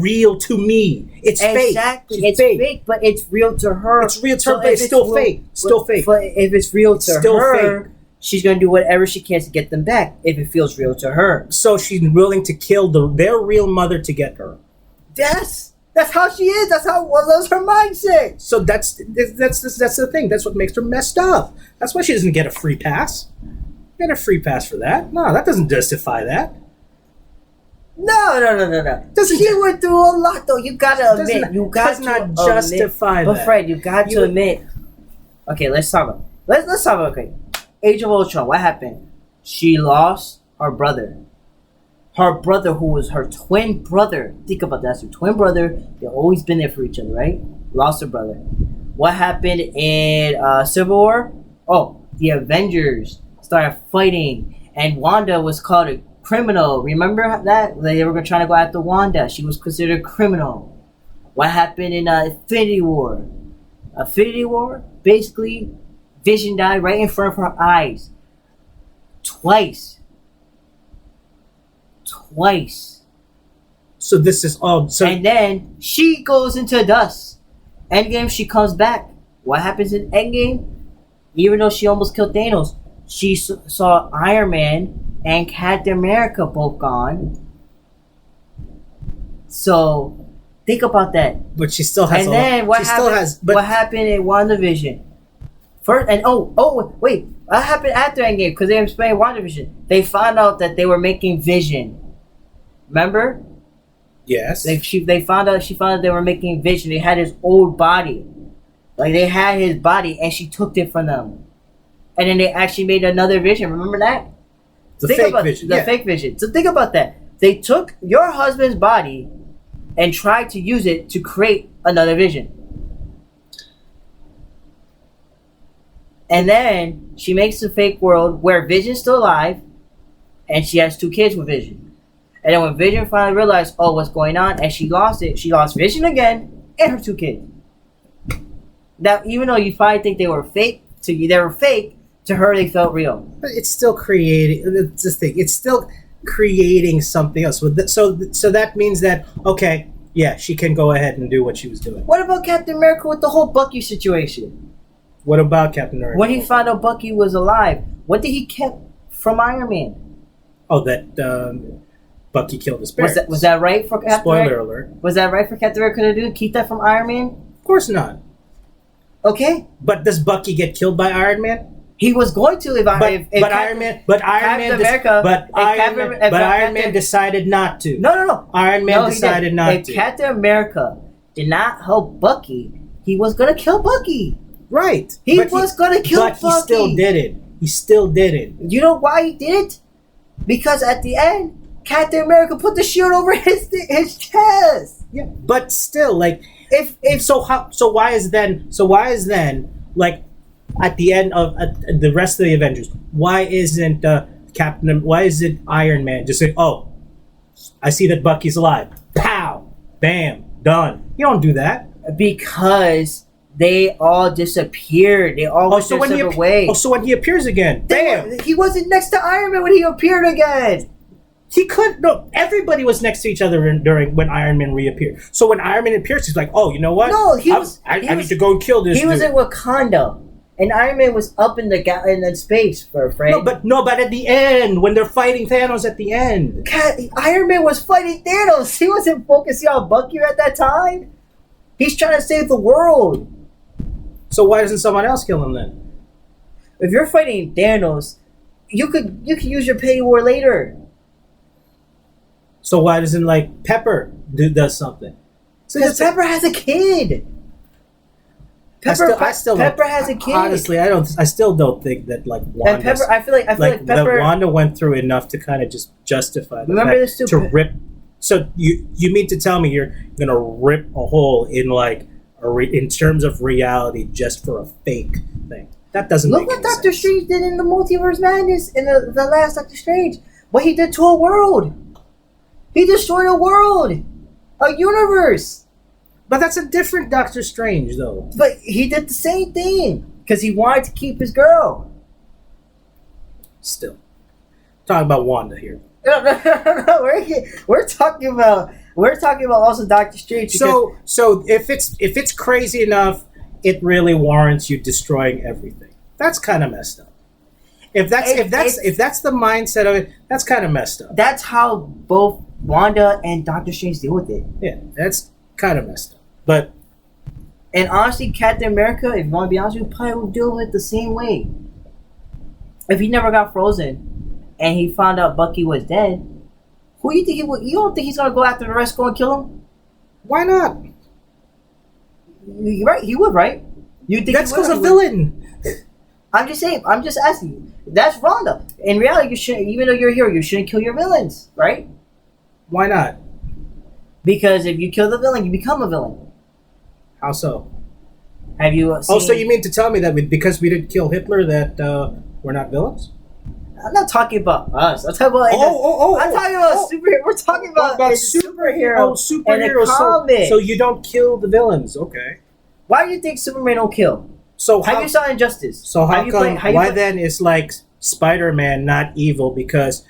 real to me. It's fake. Exactly. It's fake, but it's real to her. It's real to her, but it's still fake. Still fake. But if it's real to her, she's going to do whatever she can to get them back if it feels real to her. So she's willing to kill their real mother to get her. That's how she is. That's her mindset. So that's the thing. That's what makes her messed up. That's why she doesn't get a free pass. Get a free pass for that. No, that doesn't justify that. No. She went through a lot, though. You gotta admit. Does not justify that. But Fred, you got to admit. Okay, let's talk about. Let's talk about. Okay, Age of Ultron. What happened? She lost her brother. Her brother, who was her twin brother. Think about that. That's her twin brother. They've always been there for each other, right? Lost her brother. What happened in Civil War? Oh, the Avengers started fighting, and Wanda was called a criminal. Remember that? They were trying to go after Wanda. She was considered a criminal. What happened in Infinity War? Infinity War? Basically, Vision died right in front of her eyes. Twice. So this is all... And then she goes into dust. Endgame, she comes back. What happens in Endgame? Even though she almost killed Thanos, she saw Iron Man and Captain America both gone. So, think about that. But she still has. And then what happened in WandaVision? First, and wait, what happened after Endgame? Because they explained WandaVision. They found out that they were making Vision. Remember? Yes. She found out they were making Vision. They had his old body, they had his body, and she took it from them. And then they actually made another Vision. Remember that? The fake Vision. The fake Vision. So think about that. They took your husband's body and tried to use it to create another Vision. And then she makes a fake world where Vision's still alive, and she has 2 kids with Vision. And then when Vision finally realized, oh, what's going on, and she lost it, she lost Vision again and her 2 kids. Now, even though you probably think they were fake, to you they were fake, to her they felt real. But it's still creating. It's the thing. It's still creating something else. So that means that okay, yeah, she can go ahead and do what she was doing. What about Captain America with the whole Bucky situation? What about Captain America? When he found out Bucky was alive, what did he keep from Iron Man? Oh, that Bucky killed his parents. Was that right for Captain America? Spoiler alert. Was that right for Captain America to do? Keep that from Iron Man? Of course not. Okay. But does Bucky get killed by Iron Man? He was going to if Iron Man decided not to. No. Iron Man decided not to. If Captain America did not help Bucky, he was gonna kill Bucky. Right. He was gonna kill Bucky. But he still didn't. He still didn't. You know why he did it? Because at the end, Captain America put the shield over his chest. Yeah. But still, like, if why is then like at the end of the rest of the Avengers, why isn't Iron Man just say, oh, I see that Bucky's alive, pow, bam, done? You don't do that. Because they all disappeared. They all went their separate ways. Oh, so when he appears again, bam! He wasn't next to Iron Man when he appeared again. He couldn't. No, everybody was next to each other when Iron Man reappeared. So when Iron Man appears, he's like, "Oh, you know what? No, I need to go and kill this." He was in Wakanda, and Iron Man was up in the space for Frank. But at the end, when they're fighting Thanos, at the end, Iron Man was fighting Thanos. He wasn't focusing on Bucky at that time. He's trying to save the world. So why doesn't someone else kill him then? If you're fighting Thanos, you could use your pay war later. So why doesn't like Pepper does something? Because Pepper has a kid. Pepper has a kid. Honestly, I still don't think that like Wanda. And Pepper, I feel like Pepper. That Wanda went through enough to kind of just justify the fact to rip. So you mean to tell me you're gonna rip a hole in like in terms of reality just for a fake thing? That doesn't look make what any Doctor sense. Strange did in the Multiverse Madness in the last Doctor Strange. What he did to a world. He destroyed a world, a universe. But that's a different Doctor Strange, though. But he did the same thing because he wanted to keep his girl. Still, talking about Wanda here. No. We're talking about also Doctor Strange. So if it's crazy enough, it really warrants you destroying everything. That's kind of messed up. If that's the mindset of it, that's kind of messed up. That's how both Wanda and Doctor Strange deal with it. Yeah, that's kind of messed up. But and honestly, Captain America, if you want to be honest, you probably would deal with it the same way. If he never got frozen and he found out Bucky was dead, who do you think he would? You don't think he's gonna go after the rest, go and kill him? Why not? You're right. He would, right? You think that's because a villain? I'm just saying. I'm just asking you. That's wrong, though. In reality, you shouldn't. Even though you're a hero, you shouldn't kill your villains, right? Why not? Because if you kill the villain, you become a villain. How so? Have you seen... Oh, so you mean to tell me that because we didn't kill Hitler that we're not villains? I'm not talking about us. I'm talking about... I'm talking about superhero. We're talking about superhero. Superheroes. So you don't kill the villains. Okay. Why do you think Superman don't kill? So have you saw Injustice? So why then is like Spider-Man not evil because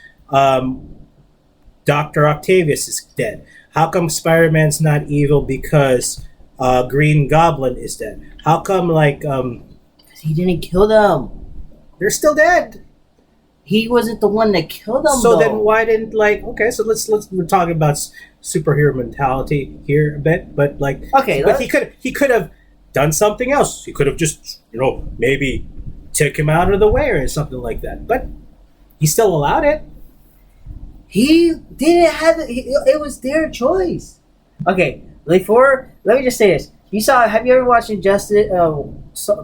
Dr. Octavius is dead? How come Spider-Man's not evil because Green Goblin is dead? How come like because he didn't kill them. They're still dead. He wasn't the one that killed them. So then why didn't okay, so let's we're talking about superhero mentality here a bit, but like okay, but he could have done something else. He could have just, maybe took him out of the way or something like that. But he still allowed it. He didn't have it. It was their choice. Okay, let me just say this. Have you ever watched Injustice,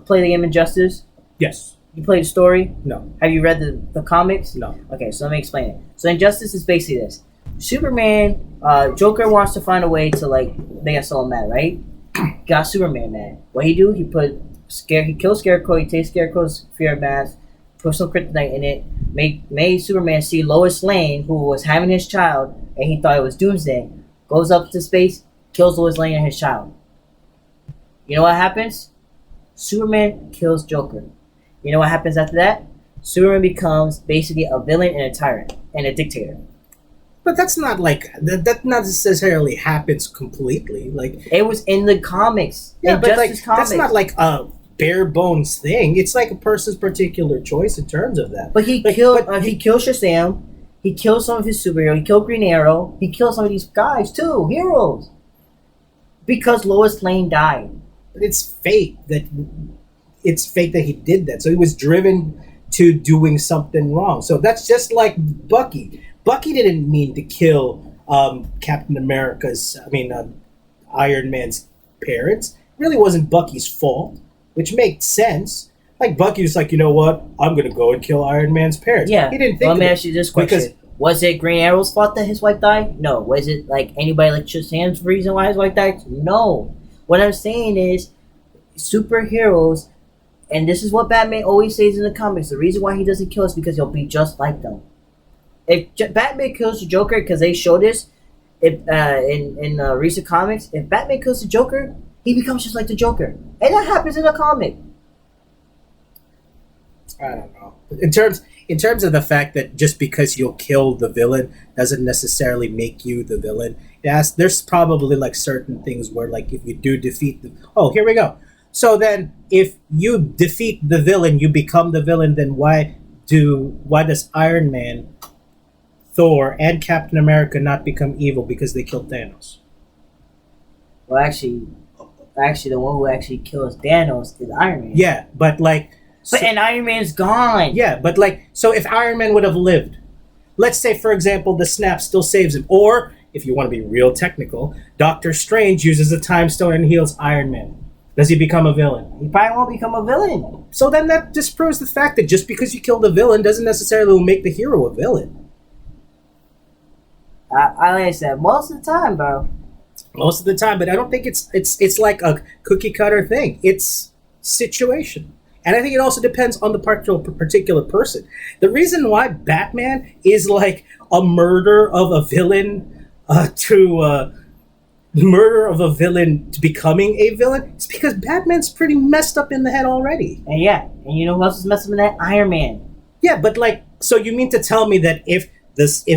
play the game Injustice? Yes. You played the story? No. Have you read the comics? No. Okay, so let me explain it. So Injustice is basically this. Superman, Joker wants to find a way to like make someone mad, right? Got Superman mad. What he do? He kills Scarecrow. He takes Scarecrow's fear mask, put some kryptonite in it, made Superman see Lois Lane, who was having his child, and he thought it was Doomsday. Goes up to space, kills Lois Lane and his child. You know what happens? Superman kills Joker. You know what happens after that? Superman becomes basically a villain and a tyrant and a dictator. But that's not like that. Not necessarily happens completely. Like it was in the comics. Yeah, in but like comics. that's not like a bare bones thing. It's like a person's particular choice in terms of that. But he killed. He killed Shazam. He killed some of his superheroes. He killed Green Arrow. He killed some of these guys too, heroes. Because Lois Lane died. But it's fate that he did that. So he was driven to doing something wrong. So that's just like Bucky. Bucky didn't mean to kill Captain America's, Iron Man's parents. It really wasn't Bucky's fault, which makes sense. Like Bucky was like, you know what? I'm gonna go and kill Iron Man's parents. Yeah. He didn't think. Let me ask you this question: was it Green Arrow's fault that his wife died? No. Was it like anybody like Shazam's reason why his wife died? No. What I'm saying is, superheroes, and this is what Batman always says in the comics. The reason why he doesn't kill is because he'll be just like them. If Batman kills the Joker, because they show this in recent comics, if Batman kills the Joker, he becomes just like the Joker, and that happens in the comic. I don't know. In terms of the fact that just because you'll kill the villain doesn't necessarily make you the villain. Yes, there's probably like certain things where like if you do defeat the here we go. So then if you defeat the villain, you become the villain. Then why does Iron Man, Thor, and Captain America not become evil because they killed Thanos? Well, actually, the one who actually kills Thanos is Iron Man. Yeah, but like. And Iron Man's gone. Yeah, but like, so if Iron Man would have lived, let's say, for example, the snap still saves him. Or, if you want to be real technical, Doctor Strange uses a time stone and heals Iron Man. Does he become a villain? He probably won't become a villain. So then that disproves the fact that just because you kill the villain doesn't necessarily make the hero a villain. I like I said, most of the time, bro. Most of the time, but I don't think it's like a cookie cutter thing. It's situation. And I think it also depends on the particular person. The reason why Batman is like a murder of a villain to becoming a villain is because Batman's pretty messed up in the head already. And and you know who else is messed up in that? Iron Man. Yeah, but like, so you mean to tell me that if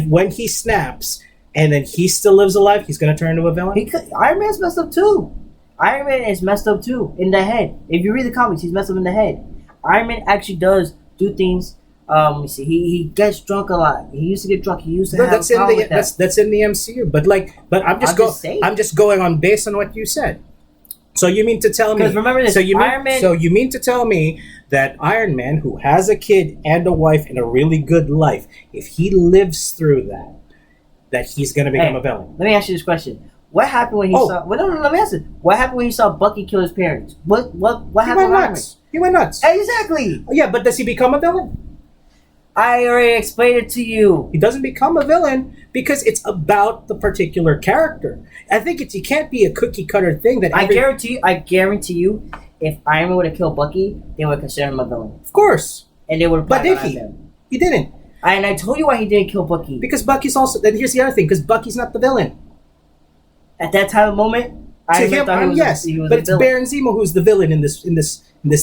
when he snaps and then he still lives alive, he's going to turn into a villain? Iron Man's messed up too. Iron Man is messed up too in the head. If you read the comics, he's messed up in the head. Iron Man actually does do things. Let me see. He gets drunk a lot. He used to get drunk. He used to have that's in the MCU. But I'm just going on based on what you said. So you mean to tell me? Remember this. So you mean to tell me that Iron Man, who has a kid and a wife and a really good life, if he lives through that he's going to become a villain? Let me ask you this question. What happened when he saw? Well, no, let me answer. What happened when he saw Bucky kill his parents? What happened? He went nuts. Exactly. Yeah, but does he become a villain? I already explained it to you. He doesn't become a villain because it's about the particular character. I think it can't be a cookie cutter thing that. I guarantee you, if Iron Man would have killed Bucky, they would consider him a villain. Of course. And they would have. But did he? He didn't. And I told you why he didn't kill Bucky. Because Bucky's also. Then here's the other thing. Because Bucky's not the villain. At that time of moment, to him, yes, but it's Baron Zemo who's the villain in this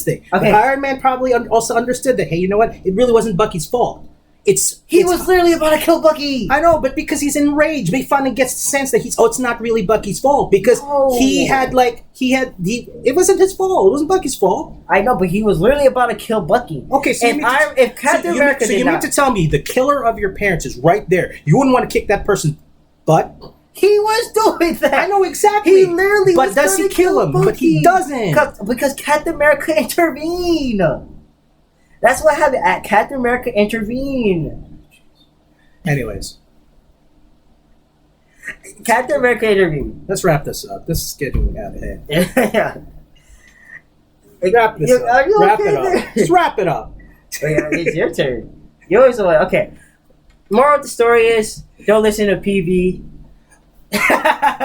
thing. Okay. But Iron Man probably also understood that. Hey, you know what? It really wasn't Bucky's fault. He was literally about to kill Bucky. I know, but because he's enraged, he finally gets the sense that it's not really Bucky's fault because it wasn't his fault. It wasn't Bucky's fault. I know, but he was literally about to kill Bucky. Okay, so if Captain America you mean to tell me the killer of your parents is right there? You wouldn't want to kick that person's butt? He was doing that. I know exactly. He literally But does he kill him? But he doesn't. Because Captain America intervened. That's what happened. Captain America intervened. Anyways. Captain America intervened. Let's wrap this up. This is getting out of hand. Yeah. Wrap this up. Are you wrap okay it up. there? Just wrap it up. It's your turn. You always the one. Okay. Moral of the story is don't listen to PB.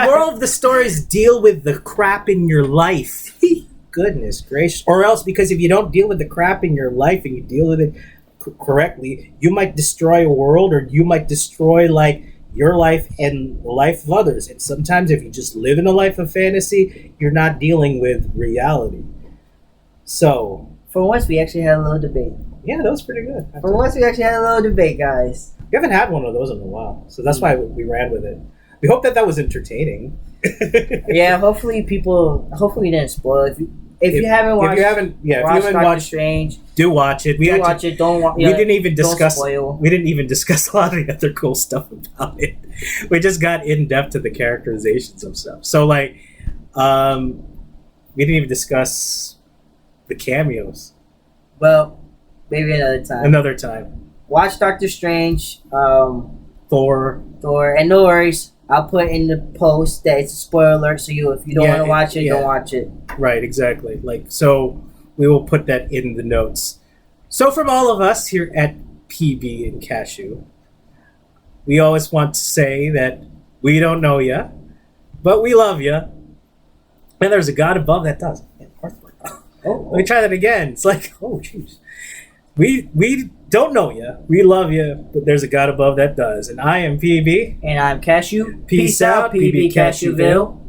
Moral of the story is deal with the crap in your life. Goodness gracious. Or else, because if you don't deal with the crap in your life and you deal with it correctly, you might destroy a world, or you might destroy like your life and the life of others. And sometimes if you just live in a life of fantasy, you're not dealing with reality. So For once, we actually had a little debate. yeah, that was pretty good. For once, we actually had a little debate, guys. We haven't had one of those in a while, so that's why we ran with it. We hope that was entertaining. Yeah, hopefully we didn't spoil it. If you haven't watched, Doctor Strange, do watch it. We watch it. We didn't even discuss. Spoil. We didn't even discuss a lot of the other cool stuff about it. We just got in depth to the characterizations of stuff. So like, we didn't even discuss the cameos. Well, maybe another time. Another time. Watch Doctor Strange, Thor, and no worries. I'll put in the post that it's a spoiler alert, so if you don't want to watch it, don't watch it. Right, exactly. Like, so we will put that in the notes. So from all of us here at PB and Cashew, we always want to say that we don't know ya, but we love ya. And there's a God above that does. Let me try that again. It's like, oh, jeez. We don't know ya. We love you, but there's a God above that does. And I am PB. And I'm Cashew. Peace out, PB Cashewville.